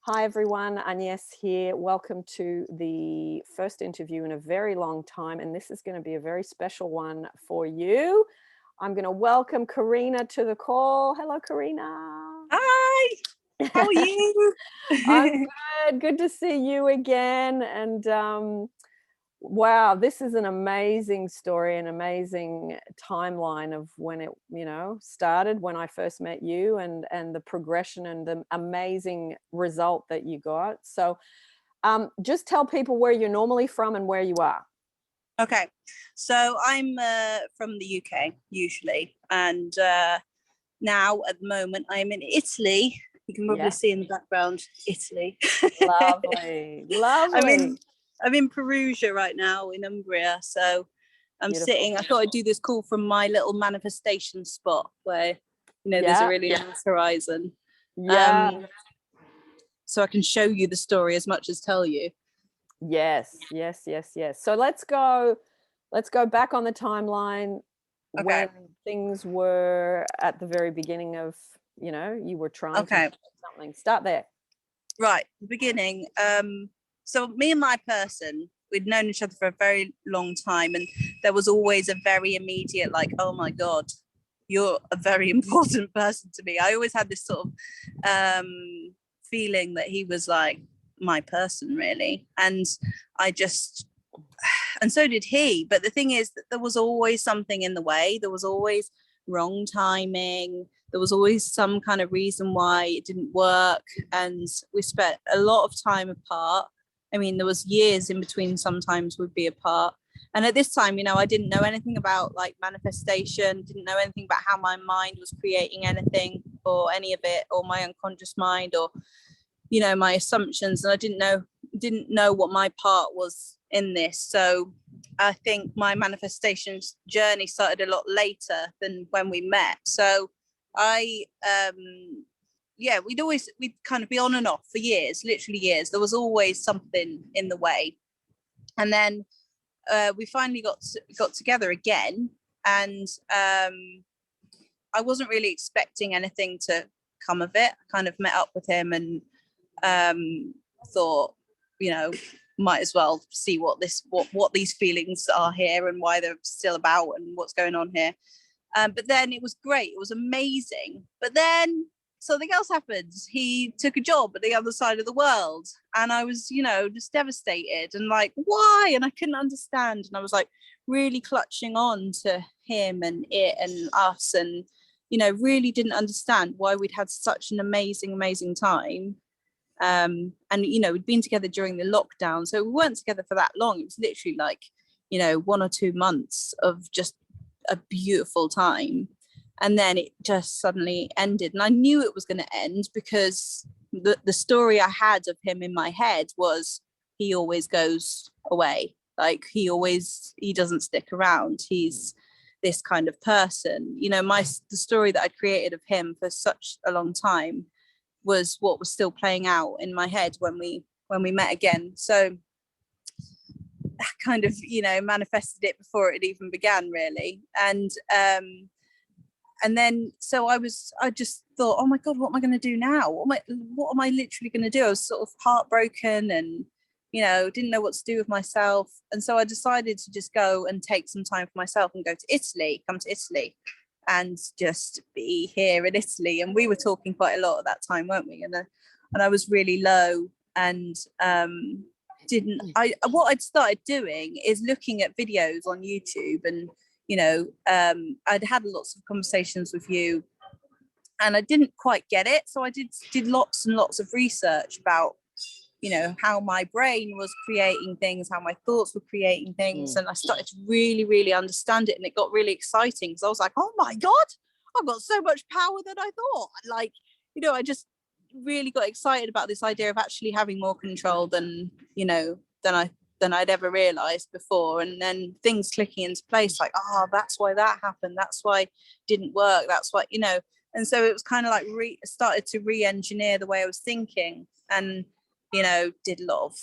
Hi everyone, Agnes here. Welcome to the first interview in a very long time, and this is going to be a very special one for you. I'm going to welcome Karina to the call. Hello, Karina. Hi, how are you? I'm good to see you again. And wow, this is an amazing story, an amazing timeline of when it, started, when I first met you, and the progression and the amazing result that you got. So just tell people where you're normally from and where you are. Okay, so I'm from the UK usually, and now at the moment I'm in Italy. You can probably Yeah. see in the background Italy. Lovely. I'm Lovely. in Perugia right now in Umbria, so I'm Beautiful. sitting. I thought I'd do this call from my little manifestation spot where there's a Yeah. really nice horizon. Yeah. So I can show you the story as much as tell you. Yes. So let's go back on the timeline Okay. when things were at the very beginning of, you were trying to Okay. do something. Start there. Right, the beginning. So me and my person, we'd known each other for a very long time, and there was always a very immediate, like, oh my God, you're a very important person to me. I always had this sort of feeling that he was like my person, really. And and so did he. But the thing is that there was always something in the way. There was always wrong timing. There was always some kind of reason why it didn't work. And we spent a lot of time apart. I mean, there was years in between sometimes we'd be apart. And at this time, I didn't know anything about like manifestation, didn't know anything about how my mind was creating anything or any of it, or my unconscious mind, or my assumptions. And I didn't know what my part was in this. So I think my manifestations journey started a lot later than when we met. So we'd kind of be on and off for years, literally years. There was always something in the way. And then we finally got together again. And I wasn't really expecting anything to come of it. I kind of met up with him and thought, might as well see what these feelings are here and why they're still about and what's going on here. But then it was great. It was amazing. But then something else happened. He took a job at the other side of the world. And I was, just devastated and like, why? And I couldn't understand. And I was like really clutching on to him and it and us, and, really didn't understand why we'd had such an amazing, amazing time. And we'd been together during the lockdown, so we weren't together for that long. It was literally like 1 or 2 months of just a beautiful time, and then it just suddenly ended. And I knew it was going to end because the story I had of him in my head was he always goes away, like he doesn't stick around, he's this kind of person. The story that I'd created of him for such a long time was what was still playing out in my head when we met again. So I kind of manifested it before it even began, really. And then so I just thought, oh my God, what am I going to do now? What am I literally going to do? I was sort of heartbroken and didn't know what to do with myself. And so I decided to just go and take some time for myself and come to Italy and just be here in Italy. And we were talking quite a lot at that time, weren't we? And I was really low, and what I'd started doing is looking at videos on YouTube, and I'd had lots of conversations with you, and I didn't quite get it. So I did lots and lots of research about how my brain was creating things, how my thoughts were creating things. And I started to really, really understand it. And it got really exciting because I was like, oh my God, I've got so much power than I thought. Like, I just really got excited about this idea of actually having more control than I'd ever realized before. And then things clicking into place, like, oh, that's why that happened. That's why it didn't work. That's why, and so it was kind of like started to re-engineer the way I was thinking. And did a lot of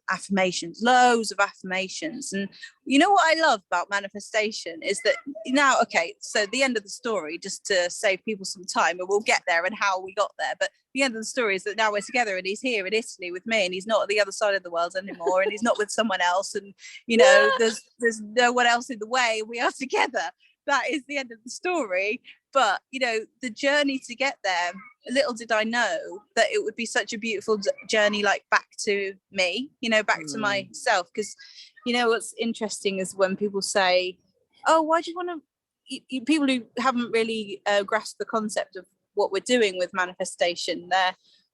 affirmations, loads of affirmations. And you know what I love about manifestation is that now, okay, so the end of the story, just to save people some time, and we'll get there and how we got there, but the end of the story is that now we're together and he's here in Italy with me, and he's not at the other side of the world anymore, and he's not with someone else, and you know, there's no one else in the way, we are together. That is the end of the story. But you know, the journey to get there, little did I know that it would be such a beautiful journey, like back to me, you know, back to myself. Because you know what's interesting is when people say, oh, why do you want to, people who haven't really grasped the concept of what we're doing with manifestation,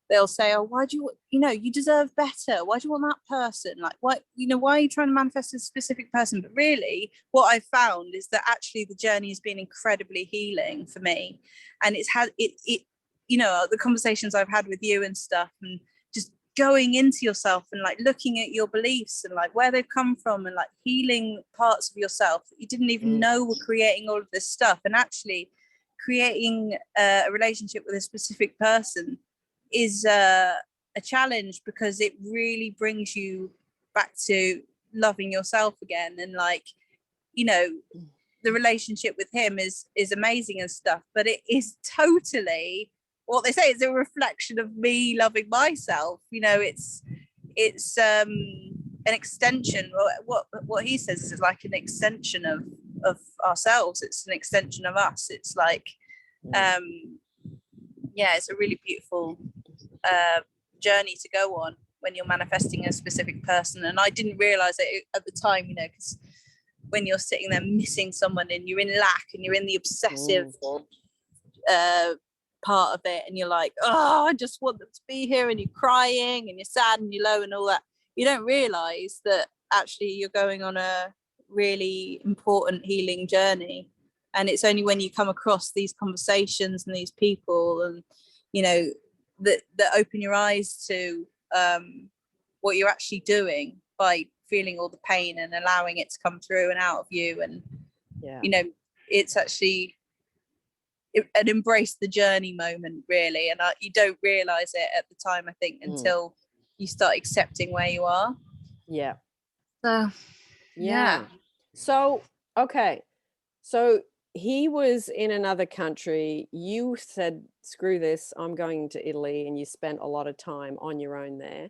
they'll say, oh, why do you know, you deserve better, why do you want that person, like what, you know, why are you trying to manifest a specific person? But really what I've found is that actually the journey has been incredibly healing for me, and it's had it you know, the conversations I've had with you and stuff, and just going into yourself and like looking at your beliefs and like where they've come from, and like healing parts of yourself that you didn't even know were creating all of this stuff, and actually creating a relationship with a specific person is a challenge, because it really brings you back to loving yourself again. And like, you know, the relationship with him is amazing and stuff, but it is totally what they say is a reflection of me loving myself. You know, it's an extension. What he says is like an extension of ourselves. It's an extension of us. It's like yeah, it's a really beautiful journey to go on when you're manifesting a specific person. And I didn't realize it at the time, you know, because when you're sitting there missing someone and you're in lack and you're in the obsessive part of it, and you're like, oh, I just want them to be here, and you're crying and you're sad and you're low and all that, you don't realize that actually you're going on a really important healing journey. And it's only when you come across these conversations and these people, and you know, that open your eyes to what you're actually doing by feeling all the pain and allowing it to come through and out of you. And you know, it's actually an embrace the journey moment, really. And you don't realize it at the time, I think, until you start accepting where you are. So okay, so he was in another country, you said, screw this, I'm going to Italy, and you spent a lot of time on your own there.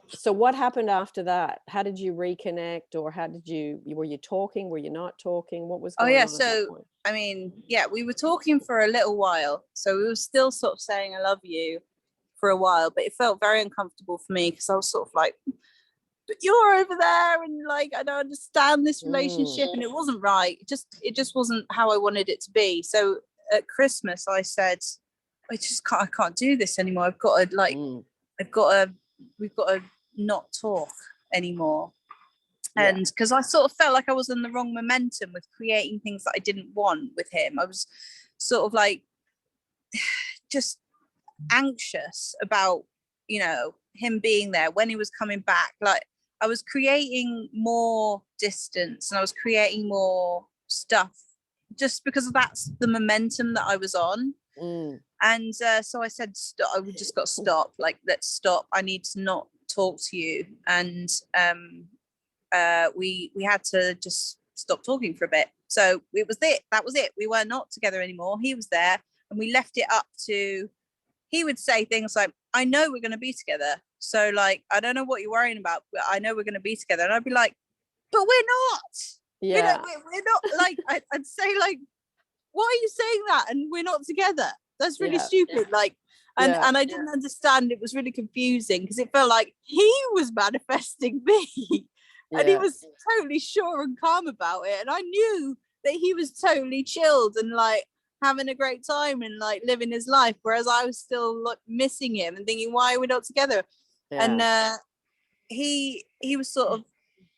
So what happened after that? How did you reconnect, or how did were you talking, were you not talking, what was going on at that point? I mean, we were talking for a little while, so we were still sort of saying I love you for a while, but it felt very uncomfortable for me, because I was sort of like, but you're over there, and like I don't understand this relationship, and it wasn't right. It just wasn't how I wanted it to be. So at Christmas I said, I can't do this anymore. I've got to like we've got to not talk anymore. And because I sort of felt like I was in the wrong momentum with creating things that I didn't want with him. I was sort of like just anxious about, you know, him being there when he was coming back. Like I was creating more distance and I was creating more stuff just because that's the momentum that I was on. And so I said, stop, we just got to stop. Like, let's stop. I need to not talk to you. And we had to just stop talking for a bit. So it was it. That was it. We were not together anymore. He was there, and we left it up to. He would say things like, "I know we're going to be together. So like, I don't know what you're worrying about, but I know we're going to be together." And I'd be like, "But we're not. Yeah, we're not." Like, I'd say like, "Why are you saying that? And we're not together? That's really stupid." Like. And I didn't understand. It was really confusing because it felt like he was manifesting me. And he was totally sure and calm about it. And I knew that he was totally chilled and like having a great time and like living his life. Whereas I was still like missing him and thinking, why are we not together? And he was sort of,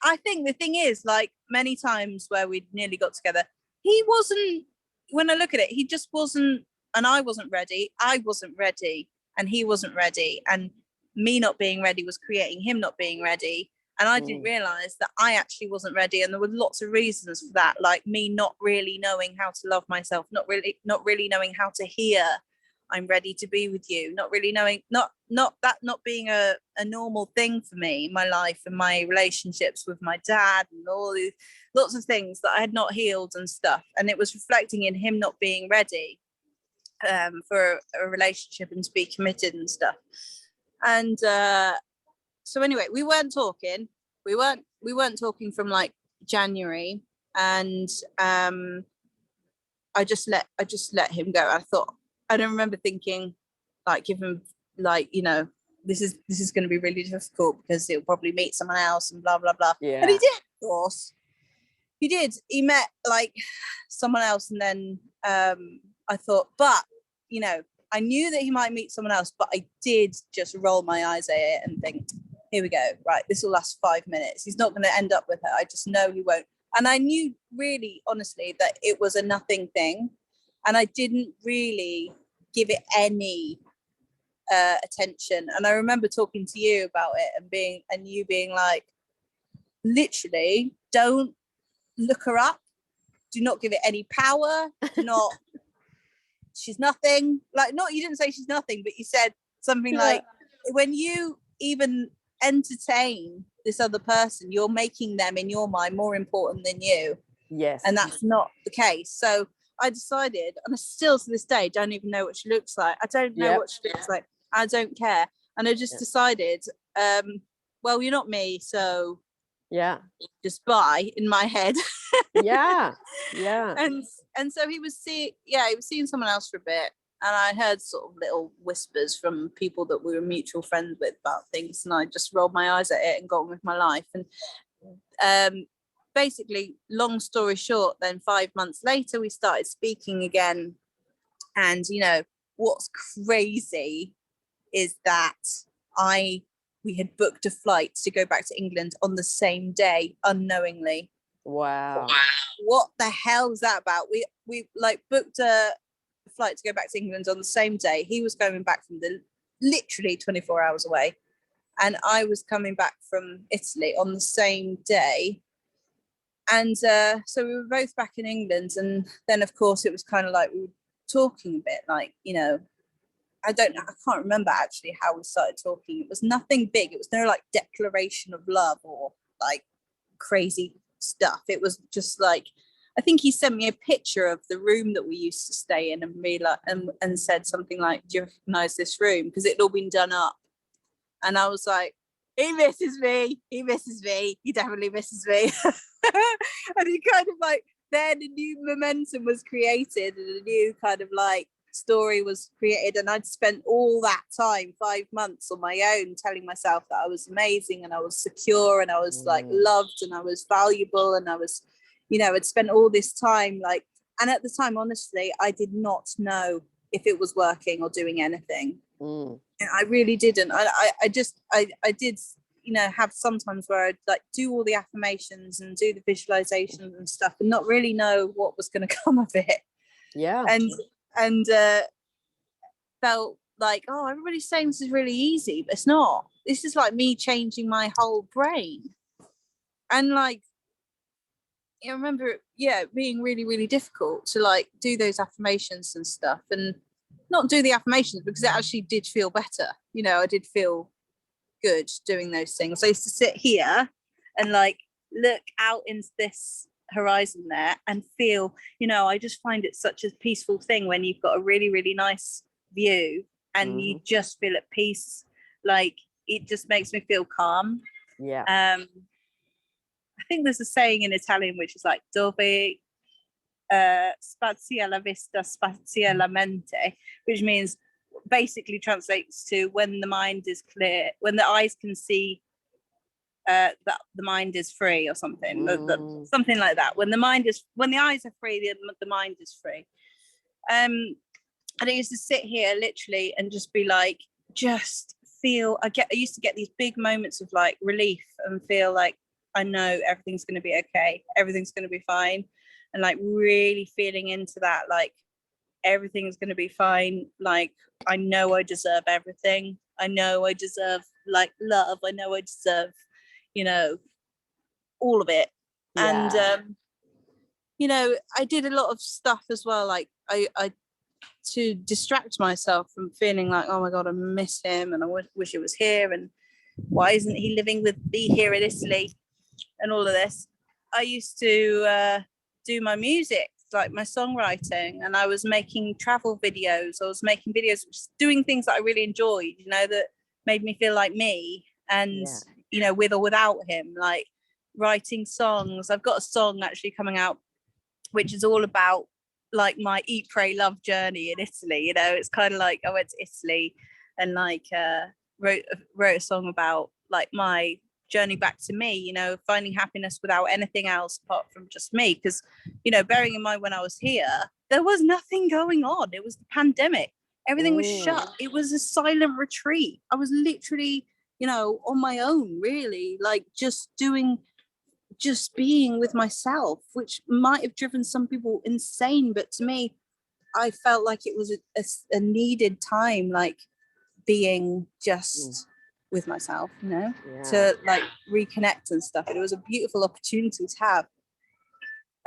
I think the thing is, like many times where we nearly got together, he wasn't, when I look at it, he just wasn't, and I wasn't ready. I wasn't ready and he wasn't ready. And me not being ready was creating him not being ready. And I didn't realize that I actually wasn't ready. And there were lots of reasons for that, like me not really knowing how to love myself, not really knowing how to hear. I'm ready to be with you, not really knowing, not being a normal thing for me in my life and my relationships with my dad and all these lots of things that I had not healed and stuff. And it was reflecting in him not being ready for a relationship and to be committed and stuff. And so anyway, we weren't talking. We weren't talking from like January, and I just let him go. I don't remember thinking, like, give him, like, you know, this is going to be really difficult because he'll probably meet someone else and blah blah blah. Yeah. And he did, of course. He did. He met like someone else, and then I thought, but you know, I knew that he might meet someone else, but I did just roll my eyes at it and think, here we go. Right, this will last 5 minutes. He's not going to end up with her. I just know he won't. And I knew really, honestly, that it was a nothing thing. And I didn't really give it any attention. And I remember talking to you about it and you being like, literally, don't look her up. Do not give it any power. Do not, she's nothing. Like, not, you didn't say she's nothing, but you said something like, when you even entertain this other person, you're making them in your mind more important than you. Yes. And that's not the case. So I decided, and I still to this day don't even know what she looks like. I don't know what she looks like. I don't care. And I just decided, well, you're not me, so just bye in my head. Yeah. And so he was seeing someone else for a bit. And I heard sort of little whispers from people that we were mutual friends with about things. And I just rolled my eyes at it and got on with my life. And basically, long story short, then 5 months later, we started speaking again. And, you know, what's crazy is that we had booked a flight to go back to England on the same day, unknowingly. Wow. What the hell is that about? We like booked a flight to go back to England on the same day. He was coming back from literally 24 hours away, and I was coming back from Italy on the same day. And so we were both back in England, and then of course it was kind of like we were talking a bit, like, you know, I can't remember actually how we started talking. It was nothing big. It was no like declaration of love or like crazy stuff. It was just like, I think he sent me a picture of the room that we used to stay in and said something like, do you recognize this room? Because it had all been done up. And I was like, he misses me. He definitely misses me. And he kind of like, then a new momentum was created and a new kind of like story was created. And I'd spent all that time, 5 months on my own, telling myself that I was amazing and I was secure and I was like loved and I was valuable and I was, you know, I'd spent all this time like, and at the time, honestly, I did not know if it was working or doing anything. And I really didn't. I did, you know, have sometimes where I'd like do all the affirmations and do the visualizations and stuff and not really know what was going to come of it. Yeah. And felt like, oh, everybody's saying this is really easy, but it's not. This is like me changing my whole brain. And like, I remember it being really, really difficult to like do those affirmations and stuff and not do the affirmations because it actually did feel better. You know, I did feel good doing those things. I used to sit here and like look out into this horizon there and feel, you know, I just find it such a peaceful thing when you've got a really, really nice view and you just feel at peace. Like it just makes me feel calm. Yeah. I think there's a saying in Italian which is like dove spazia la vista, spazia la mente, which means basically translates to when the mind is clear, when the eyes can see, that the mind is free or something, something like that. When the eyes are free, the mind is free. And I used to sit here literally and just be like, just feel. I used to get these big moments of like relief and feel like I know everything's going to be okay, everything's going to be fine, and like really feeling into that, like everything's going to be fine. Like I know I deserve everything. I know I deserve like love. I know I deserve, you know, all of it. Yeah. And you know, I did a lot of stuff as well. Like I to distract myself from feeling like, oh my God, I miss him and I wish he was here, and why isn't he living with me here in Italy, and all of this. I used to do my music, like my songwriting, and I was making travel videos. I was making videos, just doing things that I really enjoyed, you know, that made me feel like me, and you know, with or without him, like writing songs. I've got a song actually coming out which is all about like my eat, pray, love journey in Italy. You know, it's kind of like I went to Italy and like wrote a song about like my journey back to me, you know, finding happiness without anything else apart from just me. Because, you know, bearing in mind when I was here, there was nothing going on. It was the pandemic. Everything was shut. It was a silent retreat. I was literally, you know, on my own, really, like just being with myself, which might have driven some people insane, but to me, I felt like it was a needed time, like being just with myself, you know, to like reconnect and stuff. And it was a beautiful opportunity to have.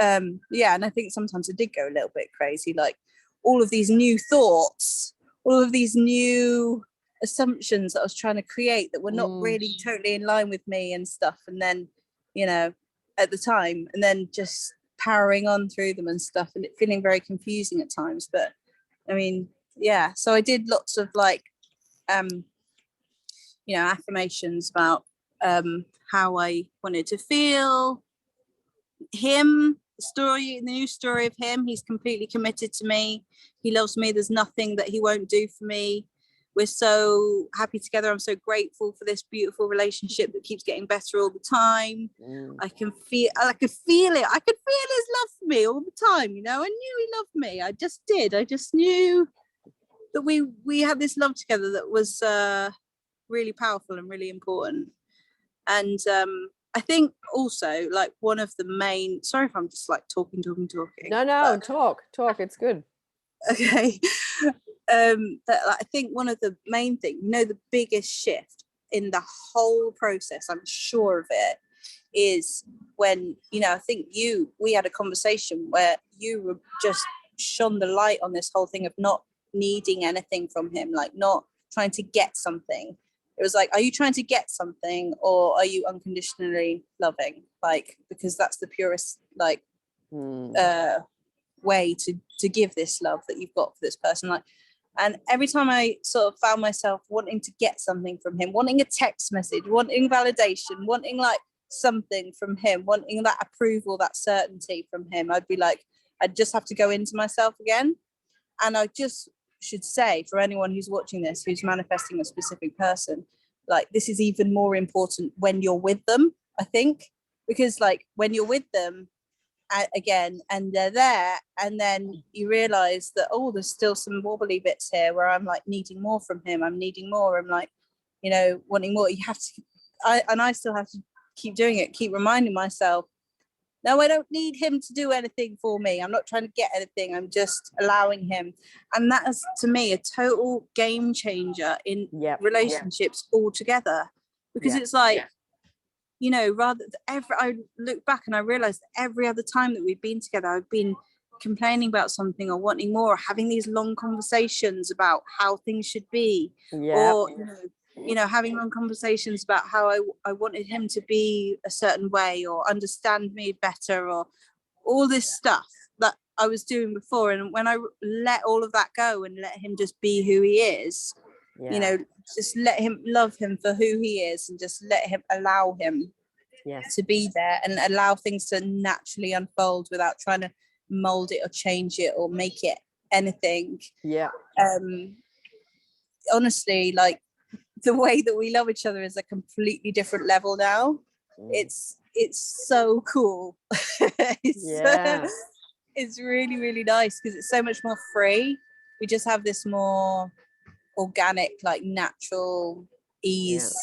And I think sometimes it did go a little bit crazy, like all of these new thoughts, all of these new assumptions that I was trying to create that were not really totally in line with me and stuff. And then, you know, at the time, and then just powering on through them and stuff, and it feeling very confusing at times. But I mean, so I did lots of like you know, affirmations about how I wanted to feel. Him, the new story of him, he's completely committed to me. He loves me. There's nothing that he won't do for me. We're so happy together. I'm so grateful for this beautiful relationship that keeps getting better all the time. I could feel it. I could feel his love for me all the time. You know, I knew he loved me. I just did. I just knew that we had this love together that was really powerful and really important. And I think also like one of the main, sorry if I'm just like talking. No, talk. It's good. Okay. But I think one of the main things, you know, the biggest shift in the whole process, I'm sure of it, is when, you know, I think we had a conversation where you were just shone the light on this whole thing of not needing anything from him, like not trying to get something. It was like, are you trying to get something, or are you unconditionally loving? Like, because that's the purest like way to give this love that you've got for this person. Like, and every time I sort of found myself wanting to get something from him, wanting a text message, wanting validation, wanting like something from him, wanting that approval, that certainty from him, I'd be like, I'd just have to go into myself again. And I just should say, for anyone who's watching this, who's manifesting a specific person, like this is even more important when you're with them, I think, because like when you're with them again and they're there, and then you realize that, oh, there's still some wobbly bits here where I'm like needing more from him. I'm needing more. I'm like, you know, wanting more. You have to, I still have to keep doing it, keep reminding myself, no, I don't need him to do anything for me. I'm not trying to get anything. I'm just allowing him. And that is, to me, a total game changer in relationships altogether. Because it's like, you know, I look back and I realized every other time that we've been together, I've been complaining about something or wanting more, or having these long conversations about how things should be, or you know, having long conversations about how I wanted him to be a certain way or understand me better, or all this stuff that I was doing before. And when I let all of that go and let him just be who he is, you know, just let him love him for who he is, and just allow him to be there, and allow things to naturally unfold without trying to mold it or change it or make it anything. Honestly, like the way that we love each other is a completely different level now. It's so cool. It's really, really nice because it's so much more free. We just have this more organic, like natural ease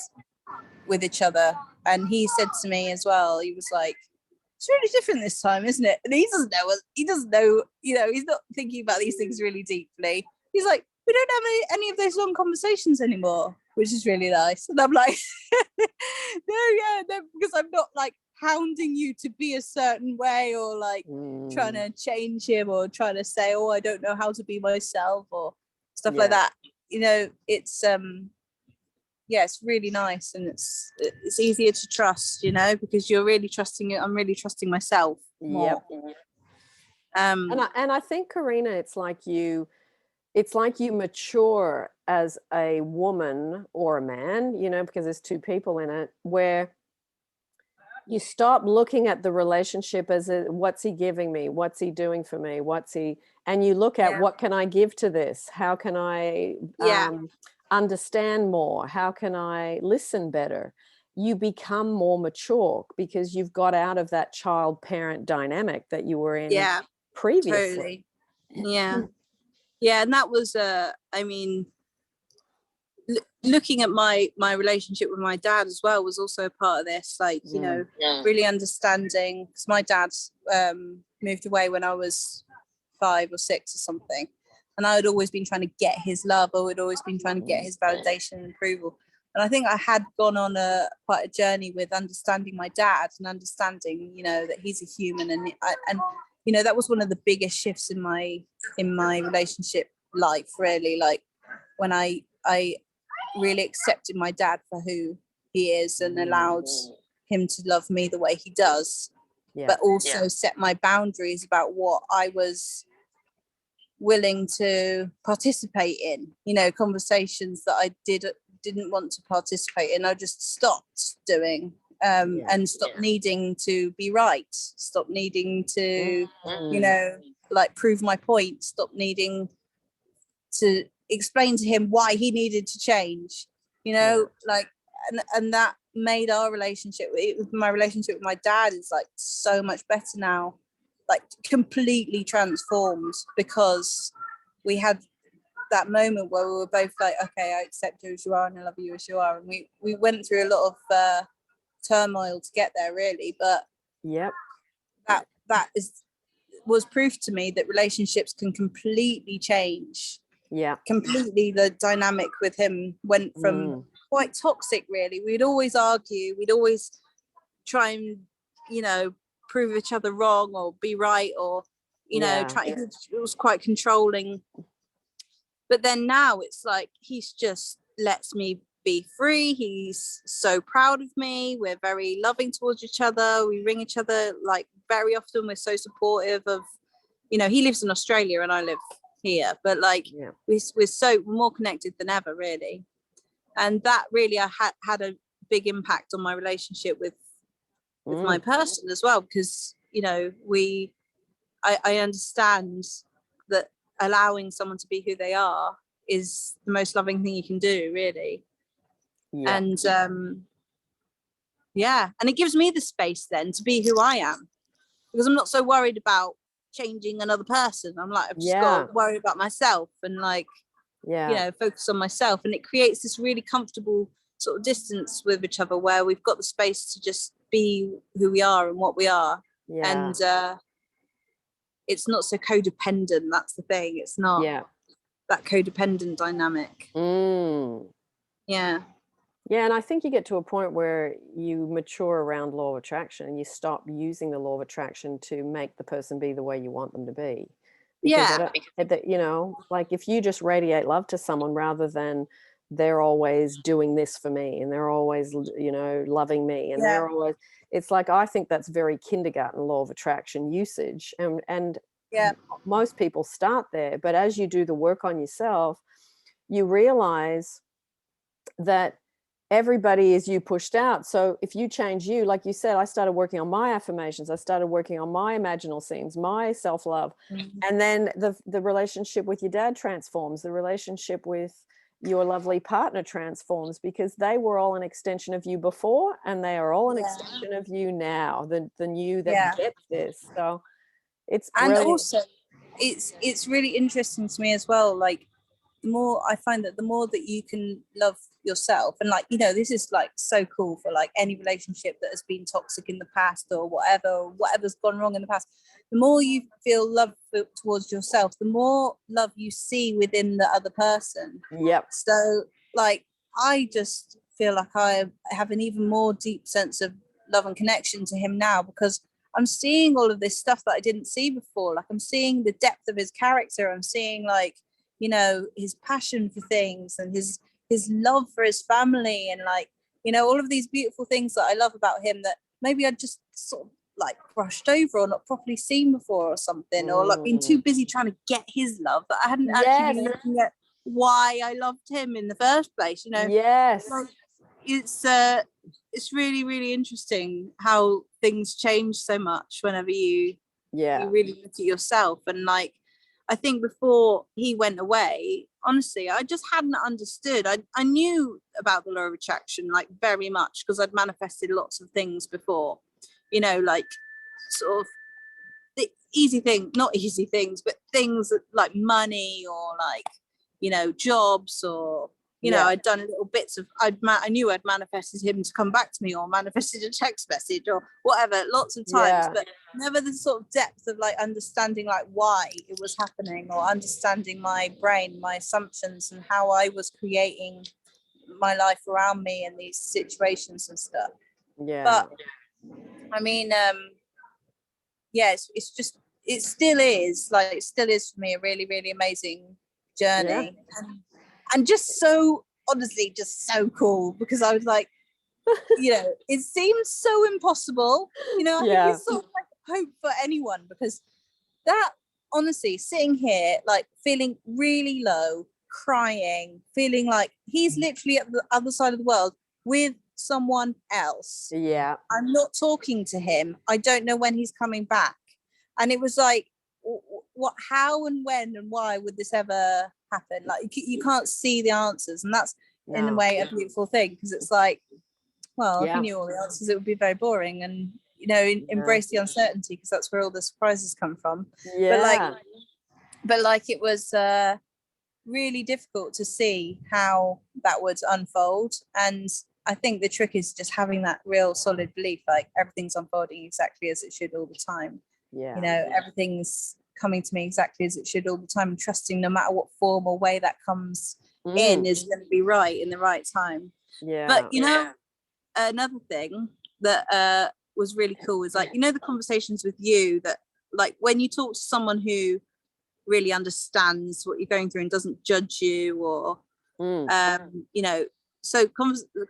with each other. And he said to me as well, he was like, it's really different this time, isn't it? And he doesn't know, you know, he's not thinking about these things really deeply. He's like, we don't have any of those long conversations anymore, which is really nice. And I'm like, no, because I'm not like hounding you to be a certain way, or like trying to change him, or trying to say, oh, I don't know how to be myself, or stuff like that. You know, it's yeah, it's really nice, and it's easier to trust, you know, because you're really trusting it. I'm really trusting myself more. And I think, Karina, it's like you mature as a woman or a man, you know, because there's two people in it, where you stop looking at the relationship as what's he giving me, what's he doing for me, and you look at what can I give to this, how can I understand more, how can I listen better. You become more mature because you've got out of that child parent dynamic that you were in previously. Totally. And that was I mean, looking at my relationship with my dad as well was also a part of this, like, you know, really understanding, because my dad moved away when I was 5 or 6 or something, and I had always been trying to get his love, or had always been trying to get his validation and approval. And I think I had gone on quite a journey with understanding my dad, and understanding, you know, that he's a human, and you know, that was one of the biggest shifts in my relationship life, really, like when I really accepted my dad for who he is, and allowed him to love me the way he does, but also set my boundaries about what I was willing to participate in, you know, conversations that I didn't want to participate in, I just stopped doing, and stopped needing to be right, stopped needing to, you know, like prove my point, stopped needing to explain to him why he needed to change, you know, like, and that made our relationship, my relationship with my dad is like so much better now, like completely transformed, because we had that moment where we were both like, okay, I accept you as you are, and I love you as you are, and we went through a lot of turmoil to get there, really, but that was proof to me that relationships can completely change. Completely. The dynamic with him went from quite toxic, really. We'd always argue, we'd always try and, you know, prove each other wrong or be right, or, you know, it was quite controlling. But then now it's like he's just lets me be free. He's so proud of me. We're very loving towards each other. We ring each other like very often. We're so supportive of, you know, he lives in Australia and I live here, but like we're so more connected than ever, really. And that really had a big impact on my relationship with my person as well, because, you know, I understand that allowing someone to be who they are is the most loving thing you can do, really. And and it gives me the space then to be who I am, because I'm not so worried about changing another person. I'm like, I've just got to worry about myself, and like, you know, focus on myself. And it creates this really comfortable sort of distance with each other, where we've got the space to just be who we are and what we are. And it's not so codependent. That's the thing. It's not that codependent dynamic. And I think you get to a point where you mature around law of attraction, and you stop using the law of attraction to make the person be the way you want them to be. Because you know, like if you just radiate love to someone, rather than they're always doing this for me, and they're always, you know, loving me, and they're always, it's like, I think that's very kindergarten law of attraction usage, and most people start there. But as you do the work on yourself, you realize that everybody is you pushed out. So if you change you, like you said, I started working on my affirmations, I started working on my imaginal scenes, my self-love, and then the relationship with your dad transforms, the relationship with your lovely partner transforms, because they were all an extension of you before, and they are all an extension of you now, the you that gets this. So it's brilliant. And also it's really interesting to me as well, like the more I find that the more that you can love yourself, and like, you know, this is like so cool for like any relationship that has been toxic in the past, or whatever's gone wrong in the past, the more you feel love towards yourself, the more love you see within the other person. So like, I just feel like I have an even more deep sense of love and connection to him now, because I'm seeing all of this stuff that I didn't see before. Like, I'm seeing the depth of his character. I'm seeing, like, you know, his passion for things, and his love for his family, and, like, you know, all of these beautiful things that I love about him that maybe I just sort of like brushed over or not properly seen before or something, or like been too busy trying to get his love that I hadn't actually been looking at why I loved him in the first place, you know. Like, it's really, really interesting how things change so much whenever you really look at yourself. And, like, I think before he went away, honestly, I just hadn't understood. I knew about the law of attraction, like, very much, because I'd manifested lots of things before, you know, like, sort of the not easy things, but things that, like, money, or, like, you know, jobs, or, you know, I'd done little bits of, I knew I'd manifested him to come back to me, or manifested a text message or whatever, lots of times, but never the sort of depth of, like, understanding, like, why it was happening, or understanding my brain, my assumptions, and how I was creating my life around me in these situations and stuff. But I mean, it's just, it still is for me a really, really amazing journey. And just so, honestly, just so cool, because I was like, you know, it seems so impossible, you know. I think it's sort of like hope for anyone, because that, honestly, sitting here, like, feeling really low, crying, feeling like he's literally at the other side of the world with someone else. I'm not talking to him. I don't know when he's coming back. And it was like, what, how and when and why would this ever happen? Like, you can't see the answers, and that's in a way a beautiful thing, because it's like, well, if you knew all the answers, it would be very boring. And, you know, embrace the uncertainty, because that's where all the surprises come from. But like it was really difficult to see how that would unfold. And I think the trick is just having that real solid belief, like, everything's unfolding exactly as it should all the time. You know, everything's coming to me exactly as it should all the time, and trusting no matter what form or way that comes in is going to be right in the right time. But, you know, another thing that was really cool is, like, you know, the conversations with you, that, like, when you talk to someone who really understands what you're going through and doesn't judge you, or you know, so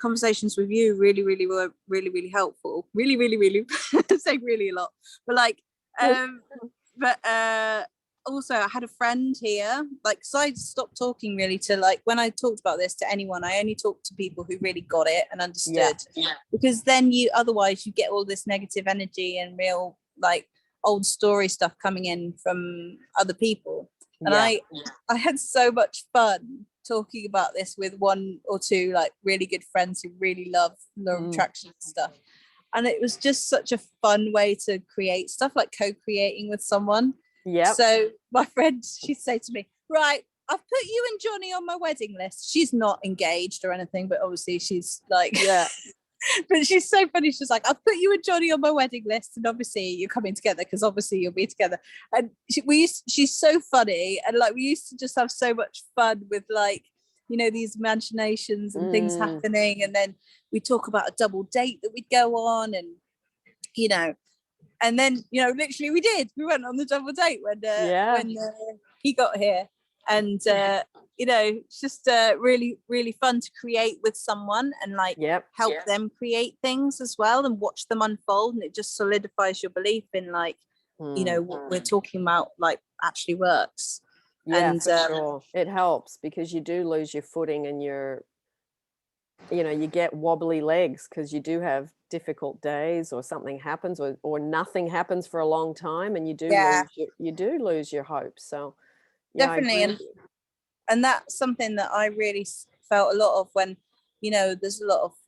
conversations with you really, really were really, really helpful. Really, really, really I say really a lot, but, like, but also I had a friend here, like, so I stopped talking really to, like, when I talked about this to anyone, I only talked to people who really got it and understood, because then otherwise you get all this negative energy and real, like, old story stuff coming in from other people. And I had so much fun talking about this with one or two, like, really good friends who really love law of attraction and stuff. And it was just such a fun way to create stuff, like co-creating with someone. So my friend, she'd say to me, right, I've put you and Johnny on my wedding list. She's not engaged or anything, but obviously she's like, but she's so funny. She's like, I've put you and Johnny on my wedding list, and obviously you're coming together, because obviously you'll be together. And she's so funny, and, like, we used to just have so much fun with, like, you know, these imaginations and things happening. And then we talk about a double date that we'd go on, and, you know, and then, you know, literally we went on the double date when he got here. And you know, it's just really, really fun to create with someone, and, like, help them create things as well, and watch them unfold. And it just solidifies your belief in, like, you know, what we're talking about, like, actually works. And for sure, it helps, because you do lose your footing, and you know, you get wobbly legs, because you do have difficult days, or something happens, or nothing happens for a long time, and you do lose your hope. So definitely. And that's something that I really felt a lot of when, you know,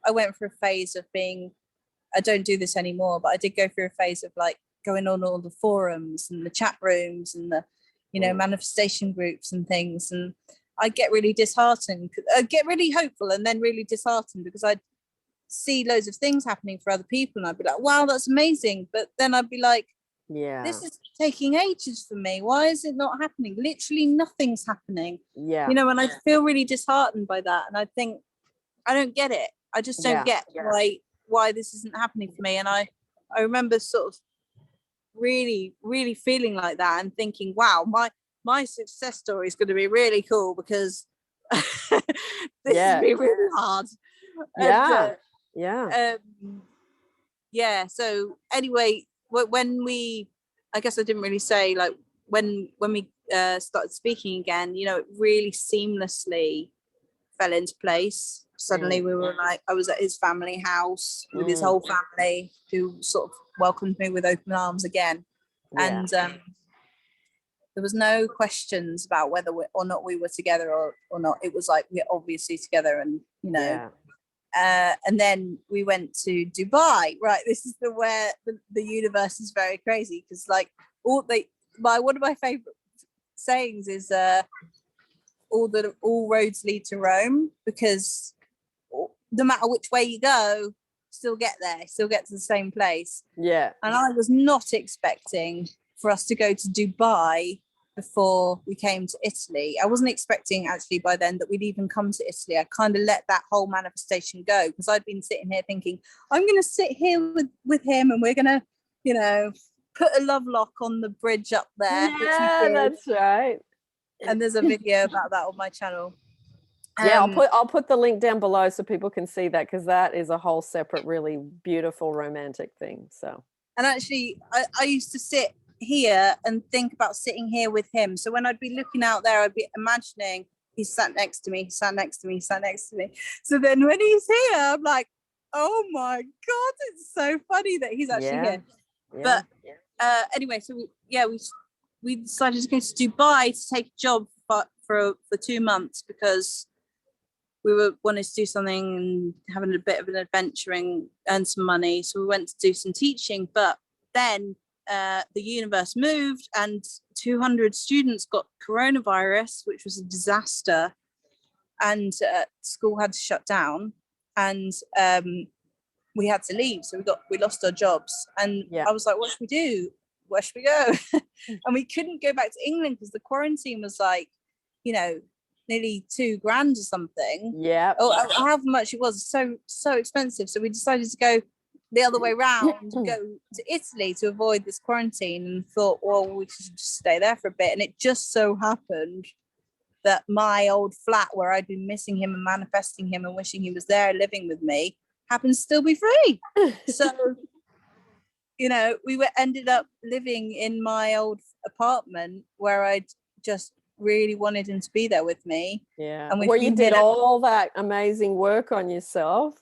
I went through a phase of I don't do this anymore, but I did go through a phase of, like, going on all the forums and the chat rooms and the, you know, manifestation groups and things. And I get really disheartened. I get really hopeful and then really disheartened, because I'd see loads of things happening for other people, and I'd be like, wow, that's amazing. But then I'd be like, this is taking ages for me. Why is it not happening? Literally nothing's happening. You know, and I feel really disheartened by that. And I think, I don't get it. I just don't get why this isn't happening for me. And I remember sort of really, really feeling like that and thinking, wow, my success story is going to be really cool, because this has been really hard. And, so anyway, when we, I guess I didn't really say, like, when we started speaking again, you know, it really seamlessly fell into place. Suddenly we were like, I was at his family house with his whole family, who sort of welcomed me with open arms again. And there was no questions about whether or not we were together or not. It was like, we're obviously together, and you know. And then we went to Dubai. Right, this is where the universe is very crazy, because like one of my favorite sayings is all roads lead to Rome, because no matter which way you go, still get to the same place. And I was not expecting for us to go to Dubai before we came to Italy. I wasn't expecting actually by then that we'd even come to Italy. I kind of let that whole manifestation go, because I'd been sitting here thinking, I'm going to sit here with him, and we're going to, you know, put a love lock on the bridge up there. Yeah, that's right. And there's a video about that on my channel. I'll put the link down below so people can see that, because that is a whole separate, really beautiful romantic thing. So, and actually, I used to sit here and think about sitting here with him. So when I'd be looking out there, I'd be imagining he's sat next to me, sat next to me, sat next to me. So then when he's here, I'm like, oh my God, it's so funny that he's actually here. But anyway, so we decided to go to Dubai to take a job for 2 months, because we wanted to do something and having a bit of an adventure and earn some money. So we went to do some teaching, but then the universe moved and 200 students got coronavirus, which was a disaster, and school had to shut down, and we had to leave. So we lost our jobs, and I was like, what should we do? Where should we go? And we couldn't go back to England because the quarantine was like, you know, nearly $2,000 or something. Or however much it was, so expensive. So we decided to go the other way around, go to Italy to avoid this quarantine, and thought, well, we should just stay there for a bit. And it just so happened that my old flat, where I'd been missing him and manifesting him and wishing he was there living with me, happens to still be free. So you know, we ended up living in my old apartment, where I'd just really wanted him to be there with me. And where you did all that amazing work on yourself.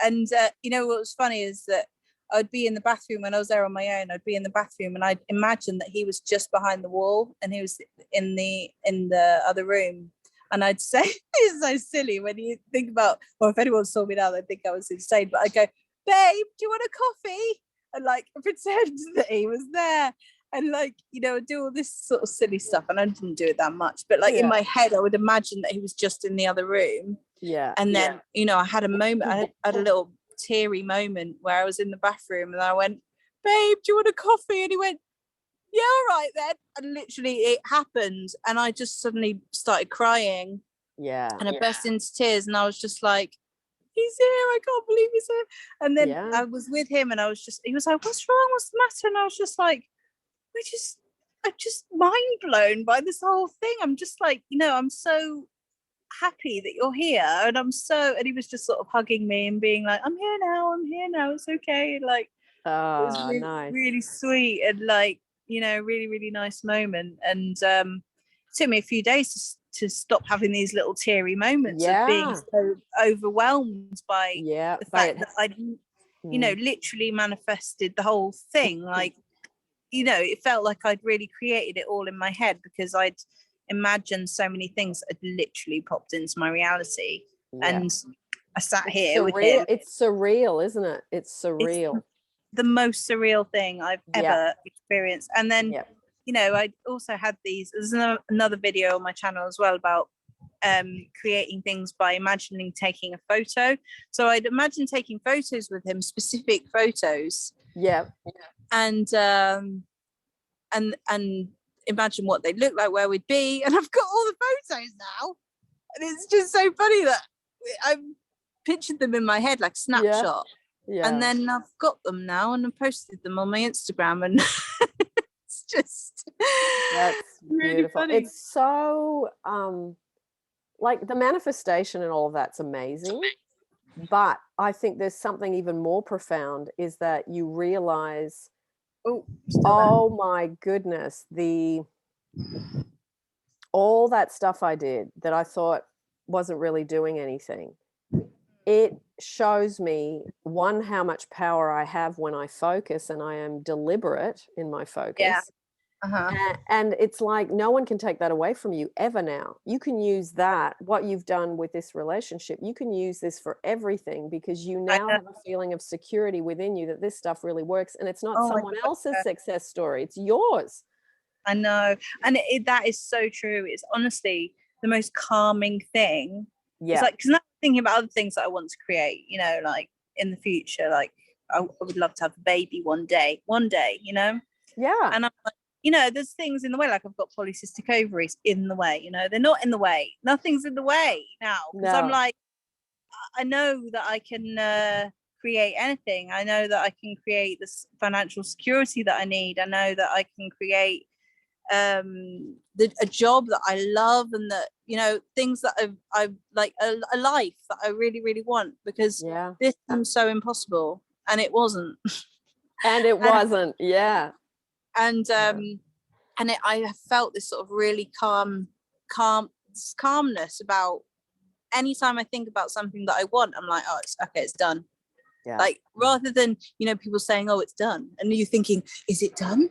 And you know, what was funny is that I'd be in the bathroom when I was there on my own. I'd be in the bathroom and I'd imagine that he was just behind the wall and he was in the other room. And I'd say, it's so silly when you think about, well, if anyone saw me now, they'd think I was insane. But I'd go, babe, do you want a coffee? And like pretend that he was there. And like, you know, do all this sort of silly stuff. And I didn't do it that much. But like in my head, I would imagine that he was just in the other room. And then, you know, I had a moment, I had a little teary moment where I was in the bathroom and I went, babe, do you want a coffee? And he went, yeah, all right then. And literally it happened. And I just suddenly started crying. And I burst into tears. And I was just like, he's here, I can't believe he's here. And then I was with him and he was like, what's wrong? What's the matter? And I was just like, I'm just mind blown by this whole thing. I'm just like, you know, I'm so happy that you're here. And he was just sort of hugging me and being like, I'm here now, it's okay. And like, it was really, nice. really sweet and like, you know, really, really nice moment. And it took me a few days to stop having these little teary moments of being so overwhelmed by the fact that I'd, you know, literally manifested the whole thing. Like, you know, it felt like I'd really created it all in my head because I'd imagined so many things that had literally popped into my reality. And I sat here with him. It's surreal, isn't it? It's surreal. It's the most surreal thing I've ever experienced. And then you know, I also had there's another video on my channel as well about creating things by imagining taking a photo. So I'd imagine taking photos with him, specific photos. And imagine what they'd look like, where we'd be. And I've got all the photos now. And it's just so funny that I'm pictured them in my head like Yeah. snapshot. Yeah. And then I've got them now and I posted them on my Instagram, and it's just That's really beautiful. funny. It's so like the manifestation and all of that's amazing. But I think there's something even more profound is that you realize, Oh, still there. oh my goodness, all that stuff I did that I thought wasn't really doing anything. It shows me, one, how much power I have when I focus and I am deliberate in my Yeah. focus. Uh-huh. And it's like no one can take that away from you ever now. You can use that, what you've done with this relationship, you can use this for everything because you I now know. have a feeling of security within you that this stuff really works. And it's not Oh my someone God. else's success story, it's yours. I know. And that is so true. It's honestly the most calming thing. It's Yeah. like, because now I'm thinking about other things that I want to create, you know, like in the future, like I would love to have a baby one day, you know? Yeah. And I'm like, you know, there's things in the way, like I've got polycystic ovaries in the way, you know, they're not in the way. Nothing's in the way now. Because I'm No. like, I know that I can create anything. I know that I can create this financial security that I need. I know that I can create a job that I love, and that, you know, things that I've like a life that I really, really want, because Yeah. this seems so impossible, and it wasn't. And it and wasn't. Yeah. and Yeah. I have felt this sort of really calmness about anytime I think about something that I want. I'm like, oh, it's okay, it's done. Yeah. Like, rather than, you know, people saying, oh, it's done, and you thinking, is it done?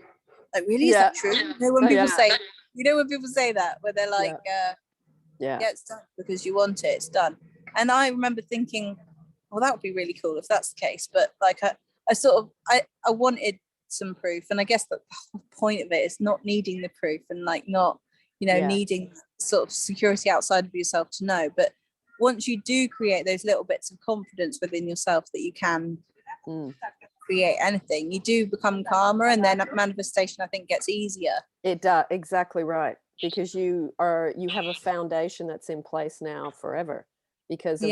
Like, really, is Yeah. that true? You know, when Oh, people yeah. say, you know, when people say that, where they're like, Yeah. yeah, Yeah. it's done because you want it, it's done. And I remember thinking, well, that would be really cool if that's the case. But like, I wanted some proof, and I guess that the whole point of it is not needing the proof, and like not, you know, Yeah. needing sort of security outside of yourself to know. But once you do create those little bits of confidence within yourself that you can create anything, you do become calmer, and then manifestation, I think, gets easier. It does. Exactly right. Because you have a foundation that's in place now forever because of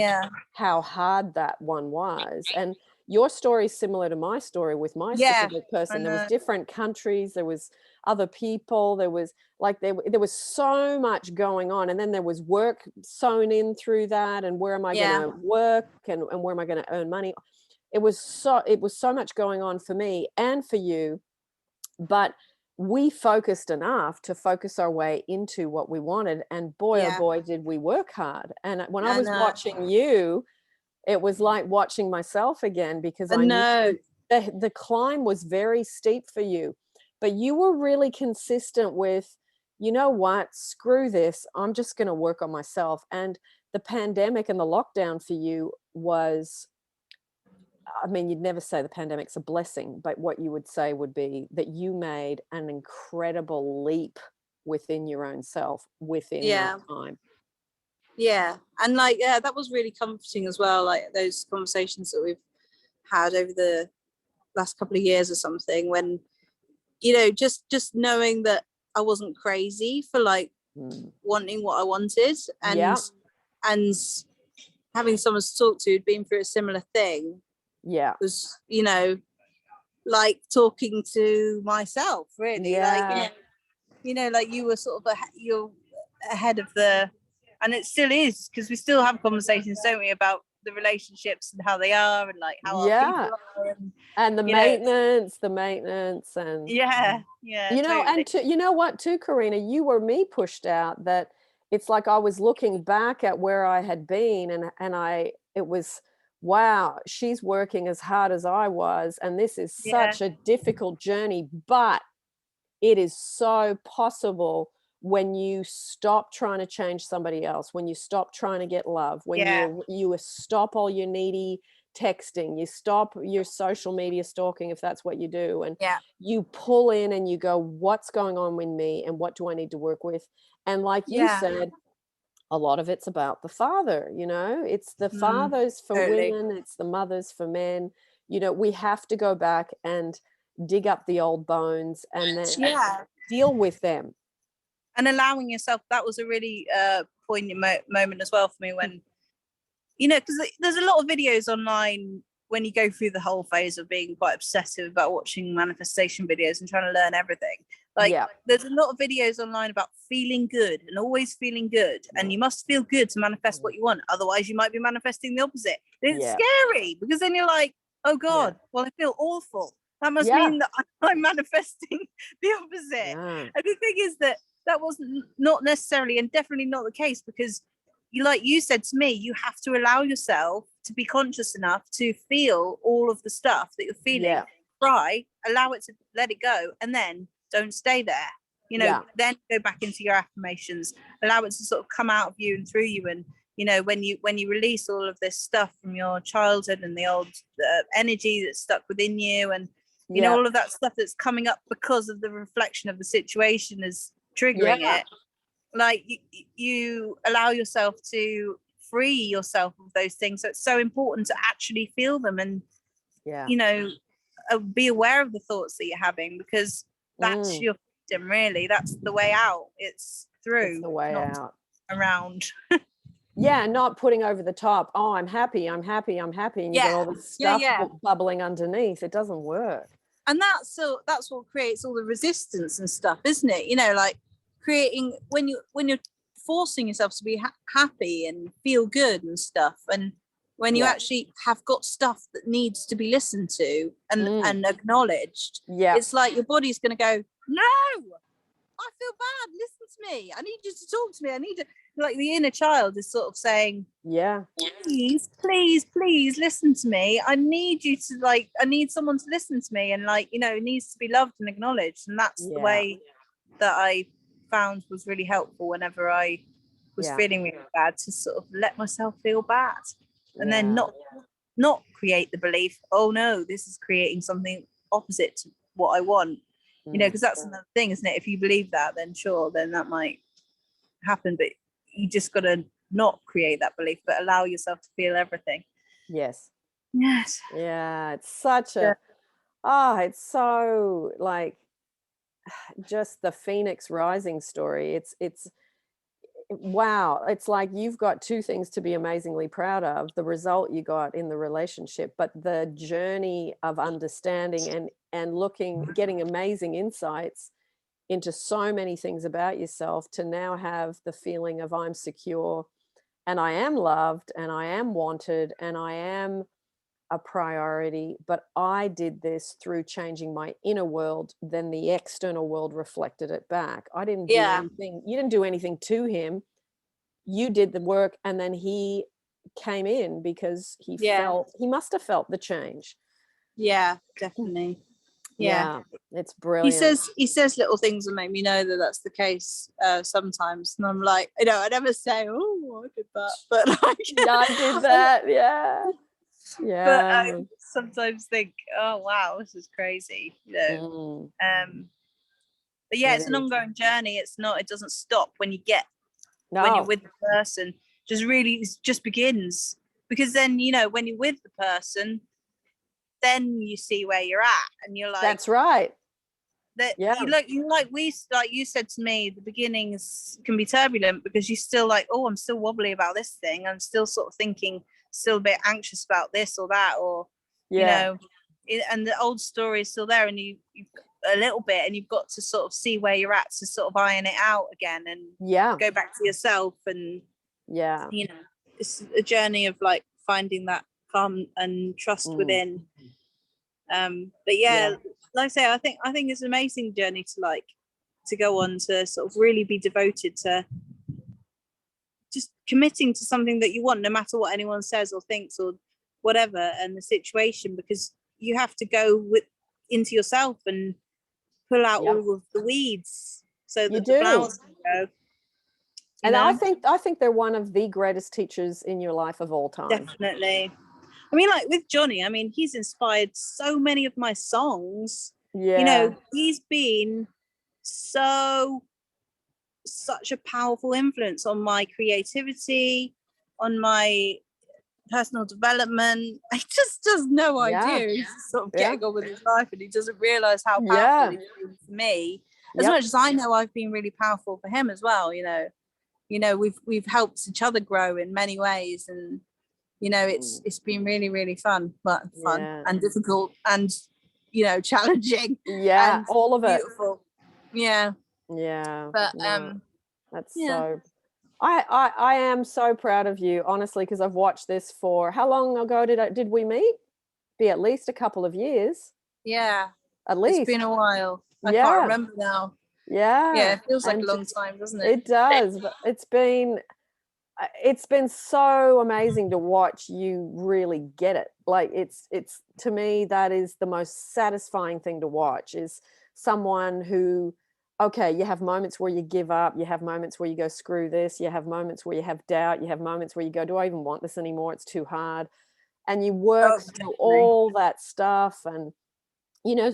how hard that one was. And your story is similar to my story with my specific person. There was different countries, there was other people, there was like there was so much going on, and then there was work sewn in through that, and where am I going to work, and where am I going to earn money. It was so much going on for me and for you, but we focused enough to focus our way into what we wanted, and boy, oh boy, did we work hard. And when I was watching you, it was like watching myself again, because I knew the climb was very steep for you, but you were really consistent with, you know what, screw this, I'm just going to work on myself. And the pandemic and the lockdown for you was, I mean, you'd never say the pandemic's a blessing, but what you would say would be that you made an incredible leap within your own self within that time. Yeah. And like, that was really comforting as well. Like those conversations that we've had over the last couple of years or something, when, you know, just knowing that I wasn't crazy for like wanting what I wanted, and having someone to talk to who'd been through a similar thing was, you know, like talking to myself, really. Like, you know, like you were sort of you're ahead of the, and it still is, because we still have conversations, don't we, about the relationships and how they are, and like how our people are, and the maintenance and you know, totally. And you know what too, Karina, you were me pushed out, that it's like I was looking back at where I had been, and it was, wow, she's working as hard as I was, and this is such a difficult journey, but it is so possible when you stop trying to change somebody else, when you stop trying to get love, when you stop all your needy texting, you stop your social media stalking, if that's what you do, and you pull in and you go, what's going on with me and what do I need to work with? And like you said, a lot of it's about the father, you know, it's the fathers for women, it's the mothers for men. You know, we have to go back and dig up the old bones and then deal with them. And allowing yourself, that was a really poignant moment as well for me, when you know, because there's a lot of videos online when you go through the whole phase of being quite obsessive about watching manifestation videos and trying to learn everything. Like, Yeah. there's a lot of videos online about feeling good and always feeling good, and you must feel good to manifest what you want. Otherwise, you might be manifesting the opposite. It's Yeah. scary because then you're like, oh Yeah. God, well, I feel awful. That must Yeah. mean that I'm manifesting the opposite. Yeah. And the thing is that that wasn't not necessarily and definitely not the case, because like you said to me, you have to allow yourself to be conscious enough to feel all of the stuff that you're feeling. Yeah. Cry, allow it to let it go, and then don't stay there. You know, Yeah. then go back into your affirmations, allow it to sort of come out of you and through you. And you know, when you release all of this stuff from your childhood and the old energy that's stuck within you, and you know, all of that stuff that's coming up because of the reflection of the situation is triggering it, like you allow yourself to free yourself of those things. So it's so important to actually feel them, and you know, be aware of the thoughts that you're having, because that's your freedom, really. That's the way out. It's through, it's the way not out. around. Yeah, not putting over the top. Oh, I'm happy, I'm happy, I'm happy. And you got all this stuff bubbling underneath. It doesn't work. And that's what creates all the resistance and stuff, isn't it? You know, like creating when you're forcing yourself to be happy and feel good and stuff, and when you actually have got stuff that needs to be listened to and acknowledged, it's like your body's going to go, no, I feel bad, listen to me, I need you to talk to me, I need to, like the inner child is sort of saying, please listen to me, I need you to, like, I need someone to listen to me, and like, you know, it needs to be loved and acknowledged. And that's the way that I found was really helpful whenever I was feeling really bad, to sort of let myself feel bad, and then not create the belief, oh no, this is creating something opposite to what I want. You know, because that's another thing, isn't it? If you believe that, then sure, then that might happen, but you just got to not create that belief, but allow yourself to feel everything. Yes. Yeah, it's such a it's so like just the phoenix rising story. It's wow, it's like you've got two things to be amazingly proud of: the result you got in the relationship, but the journey of understanding and getting amazing insights into so many things about yourself, to now have the feeling of I'm secure and I am loved and I am wanted and I am a priority. But I did this through changing my inner world, then the external world reflected it back. I didn't do anything. You didn't do anything to him. You did the work, and then he came in because he must have felt the change. Yeah, definitely. Yeah, it's brilliant. He says little things that make me know that that's the case sometimes, and I'm like, you know, I never say, oh, I did that, but like, I did that. Yeah. But I sometimes think, oh wow, this is crazy, you know. But yeah, it's an ongoing journey. It doesn't stop when you're with the person. It just begins, because then, you know, when you're with the person, then you see where you're at, and you're like, that's right. That like you said to me, the beginnings can be turbulent, because you're still like, oh, I'm still wobbly about this thing, I'm still sort of thinking, still a bit anxious about this or that, or you know, and the old story is still there, and you a little bit, and you've got to sort of see where you're at to sort of iron it out again, and go back to yourself, and you know, it's a journey of like finding that calm and trust within. But like I say, I think it's an amazing journey to go on, to sort of really be devoted to just committing to something that you want, no matter what anyone says or thinks or whatever, and the situation, because you have to go into yourself and pull out all of the weeds so that the flowers can grow. And I think they're one of the greatest teachers in your life of all time. Definitely. I mean, like with Johnny, I mean, he's inspired so many of my songs. You know, he's been such a powerful influence on my creativity, on my personal development. He just has no idea. He's sort of getting on with his life, and he doesn't realize how powerful he's been for me. As much as I know I've been really powerful for him as well, you know, we've helped each other grow in many ways, and you know, it's been really, really fun, but fun Yeah. and difficult and, you know, challenging Yeah, and all of it. beautiful. Yeah. Yeah. But No, that's yeah. so I am so proud of you, honestly, because I've watched this for how long ago did we meet? Be at least a couple of years. Yeah. At It's been least. a while. I can't Yeah. remember now. Yeah, Yeah. it feels like a And long time, doesn't it? it does, but it's been so amazing to watch you really get it. Like it's to me that is the most satisfying thing to watch is someone who okay, you have moments where you give up, you have moments where you go screw this, you have moments where you have doubt, you have moments where you go do I even want this anymore? It's too hard. And you work Oh, through definitely. all that stuff and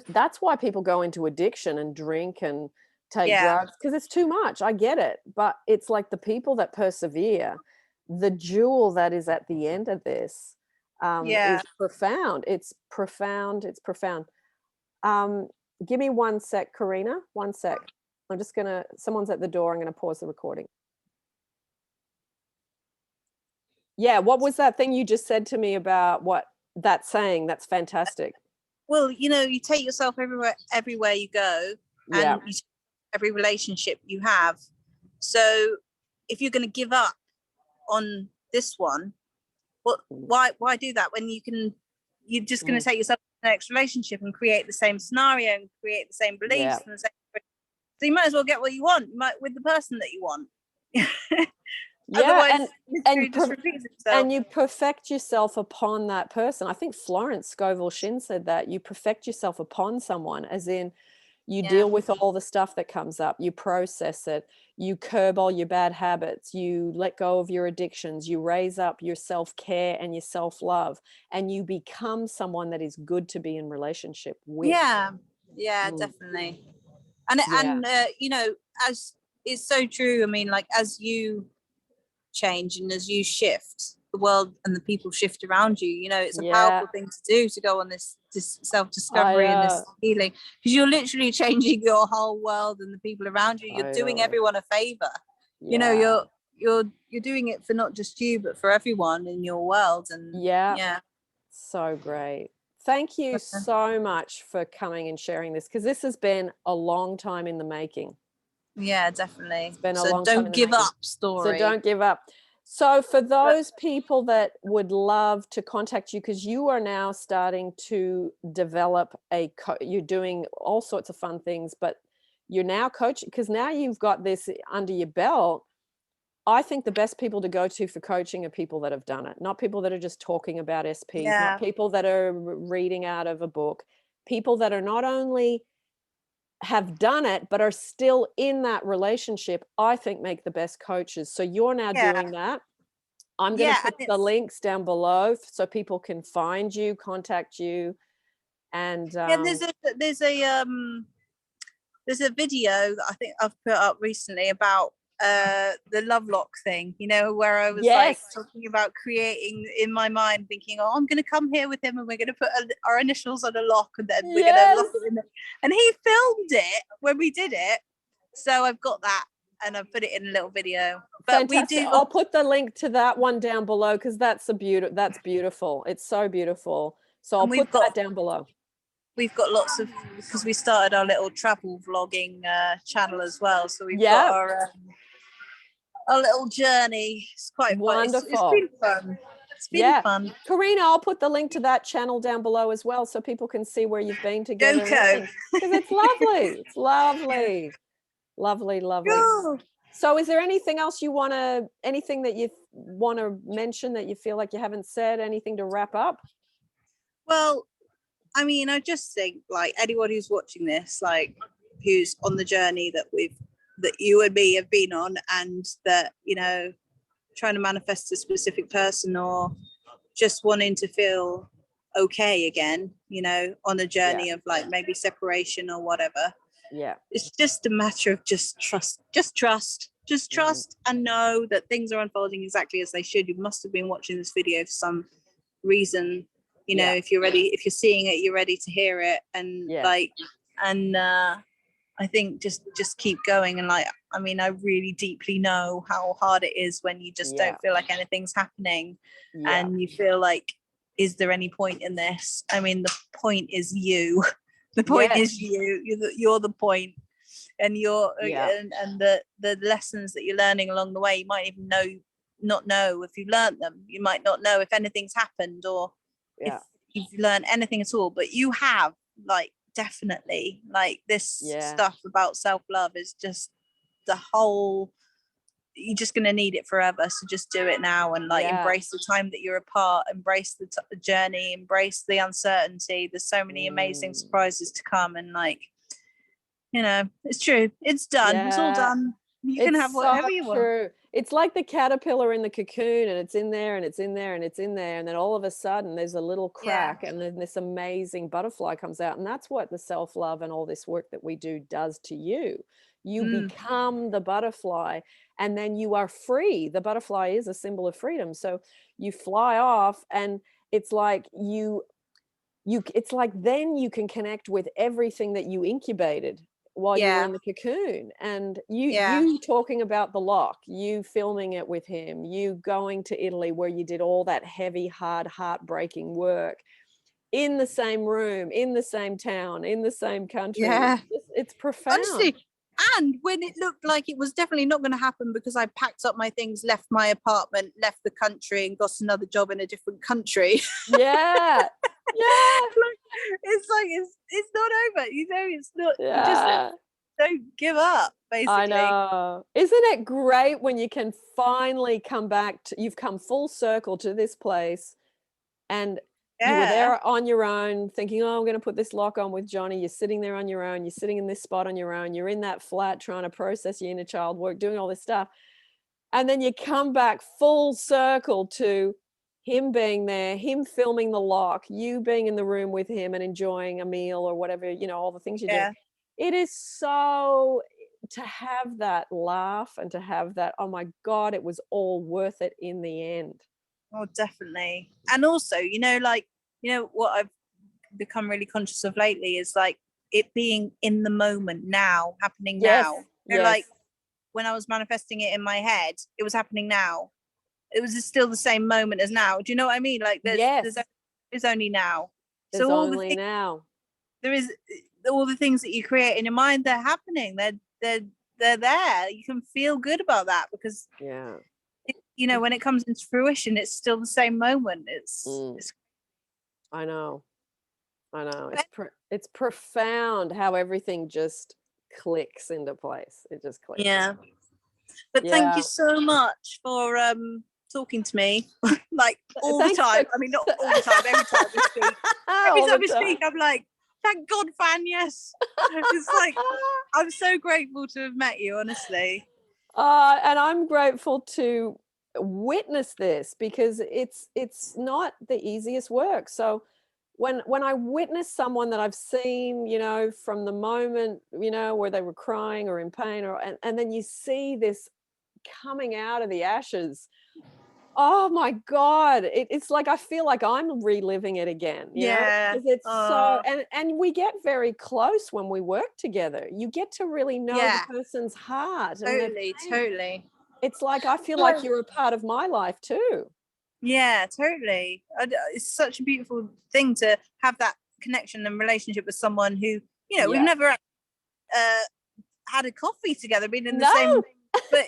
that's why people go into addiction and drink and take Yeah. drugs because it's too much. I get it. But it's like the people that persevere, the jewel that is at the end of this Yeah. is profound. It's profound. It's profound. Um, Give me one sec, Karina. One sec. Someone's at the door. I'm going to pause the recording. Yeah. What was that thing you just said to me about what that saying? That's fantastic. Well, you know, you take yourself everywhere you go, Yeah. and every relationship you have. So if you're going to give up on this one, why do that when you're just going to take yourself to the next relationship and create the same scenario and create the same Yeah. beliefs and the same, so you might as well get what you want with the person that you want. Yeah, Otherwise history just repeats itself. and you perfect yourself upon that person. I think Florence Scovel Shinn said that you perfect yourself upon someone, as in you deal with all the stuff that comes up, you process it, you curb all your bad habits, you let go of your addictions, you raise up your self-care and your self-love, and you become someone that is good to be in relationship with. Yeah, Mm. definitely. And you know, as it's so true. I mean, like as you change and as you shift, the world and the people shift around you. You know, it's a Yeah, powerful thing to do, to go on this I self-discovery and this healing, because you're literally changing your whole world and the people around you. You're doing everyone a favor. You know, Yeah. you're doing it for not just you, but for everyone in your world. And Yeah. So great. Thank you so much for coming and sharing this because this has been a long time in the making. Yeah, definitely. It's been a So long time in don't the give making. up So story. don't give up. So for those people that would love to contact you, because you are now starting to develop you're doing all sorts of fun things, but you're now coaching because now you've got this under your belt. I think the best people to go to for coaching are people that have done it, not people that are just talking about SPs, not people that are reading out of a book, people that are not only have done it, but are still in that relationship, I think make the best coaches. So you're now doing that. I'm going to put the links down below so people can find you, contact you. And there's a video that I think I've put up recently about the love lock thing, you know, where I was like talking about creating in my mind, thinking, oh, I'm going to come here with him and we're going to put our initials on a lock and then we're going to lock it in there. And he filmed it when we did it. So I've got that and I've put it in a little video. But fantastic. I'll put the link to that one down below because that's beautiful. It's so beautiful. So I'll put that down below. We've got lots of, because we started our little travel vlogging channel as well. So we've got our little journey. It's quite wonderful. It's been fun. It's been fun. Karina, I'll put the link to that channel down below as well so people can see where you've been together. Because it's lovely. It's lovely. Yeah. Lovely. Cool. So is there anything else anything that you want to mention that you feel like you haven't said, anything to wrap up? Well, I mean, I just think like anyone who's watching this, like who's on the journey that you and me have been on, and that, you know, trying to manifest a specific person or just wanting to feel okay again, you know, on a journey of like maybe separation or whatever. Yeah. It's just a matter of just trust and know that things are unfolding exactly as they should. You must have been watching this video for some reason. You know, if you're ready, if you're seeing it, you're ready to hear it. And I think just keep going. And like, I mean, I really deeply know how hard it is when you just Yeah. don't feel like anything's happening, Yeah. and you feel like, is there any point in this? I mean, the point is you. The point Yes. is you. You're the point, and you're Yeah. and the lessons that you're learning along the way, you might even not know if you've learned them. You might not know if anything's happened, or if Yeah. you've learned anything at all, but you have, like, definitely, like, this Yeah. stuff about self-love is just the whole, you're just going to need it forever, so just do it now, and like Yeah. embrace the time that you're apart, embrace the journey, embrace the uncertainty. There's so many amazing surprises to come, and like, it's true, it's done, it's all Yeah. done, you can It's have so whatever you want. true. It's like the caterpillar in the cocoon, and it's in there and it's in there and it's in there. And then all of a sudden there's a little Yeah. crack, and then this amazing butterfly comes out. And that's what the self-love and all this work that we do does to you. You Mm. become the butterfly, and then you are free. The butterfly is a symbol of freedom. So you fly off, and it's like it's like then you can connect with everything that you incubated while you were Yeah. in the cocoon. And Yeah. you talking about the lock, you filming it with him, you going to Italy where you did all that heavy, hard, heartbreaking work in the same room, in the same town, in the same country. Yeah. It's profound. Honestly, and when it looked like it was definitely not going to happen, because I packed up my things, left my apartment, left the country, and got another job in a different country. Yeah. Yeah. It's like it's not over, it's not, you just Yeah. don't give up, I basically. know. Isn't it great when you can finally come back to, you've come full circle to this place, and you were Yeah. there on your own thinking, "Oh, I'm gonna put this lock on with Johnny." You're sitting there on your own, you're sitting in this spot on your own, you're in that flat trying to process your inner child work, doing all this stuff. And then you come back full circle to him being there, him filming the lock, you being in the room with him and enjoying a meal or whatever, all the things you're doing. Yeah. It is so, to have that laugh and to have that, oh my God, it was all worth it in the end. Oh, definitely. And also, like, what I've become really conscious of lately is like it being in the moment now, happening Yes, now. Like, yes, when I was manifesting it in my head, it was happening now. It was still the same moment as now. Do you know what I mean? Like, yes. there's only now. There's So only now. there is all the things that you create in your mind, they're happening. They're there. You can feel good about that, because Yeah. when it comes into fruition, it's still the same moment. Mm, It's I know. I know. It's profound how everything just clicks into place. It just clicks. Yeah. But thank you Yeah. so much for talking to me, like, all the Thanks time. for I mean, not all the time. Every time we speak, all the speak, time. I'm like, thank God, Fan. Yes, it's like, I'm so grateful to have met you. Honestly. And I'm grateful to witness this, because it's not the easiest work. So when I witness someone that I've seen, from the moment, where they were crying or in pain, and then you see this coming out of the ashes. Oh my God. It's like I feel like I'm reliving it again, Yeah. because it's so, Oh, and we get very close when we work together. You get to really know the yeah. person's heart and their Totally. pain. Totally. It's like I feel like you're a part of my life too. Yeah. Totally. It's such a beautiful thing to have that connection and relationship with someone who, we've Yeah. never had a coffee together, been in the same, No, but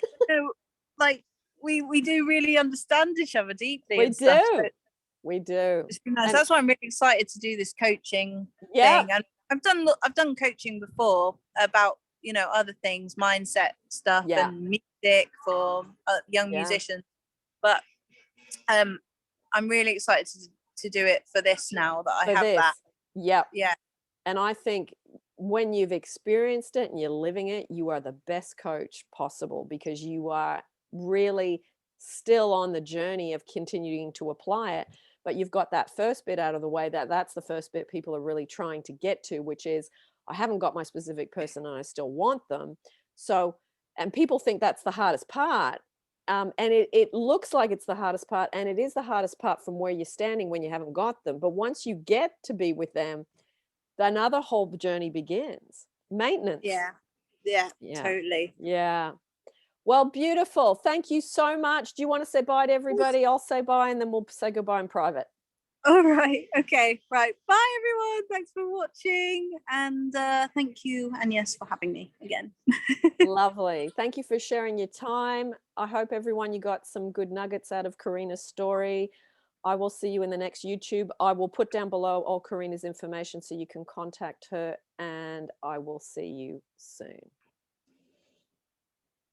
like, we do really understand each other deeply we and stuff. So do. We do. it's been nice. And That's why I'm really excited to do this coaching yeah, thing. And I've done coaching before about other things, mindset stuff, yeah, and music for young yeah. musicians. But I'm really excited to do it for this now that I For have that. this. Yep. Yeah. And I think when you've experienced it and you're living it, you are the best coach possible, because you are really still on the journey of continuing to apply it. But you've got that first bit out of the way. That's the first bit people are really trying to get to, which is, I haven't got my specific person and I still want them. So, and people think that's the hardest part. And it looks like it's the hardest part, and it is the hardest part from where you're standing when you haven't got them. But once you get to be with them, another whole journey begins, maintenance. Yeah. Yeah, Yeah. totally. Yeah. Well, beautiful. Thank you so much. Do you want to say bye to everybody? I'll say bye and then we'll say goodbye in private. All right. Okay. Right. Bye, everyone. Thanks for watching. And thank you, Agnes, for having me again. Lovely. Thank you for sharing your time. I hope everyone you got some good nuggets out of Karina's story. I will see you in the next YouTube. I will put down below all Karina's information so you can contact her, and I will see you soon.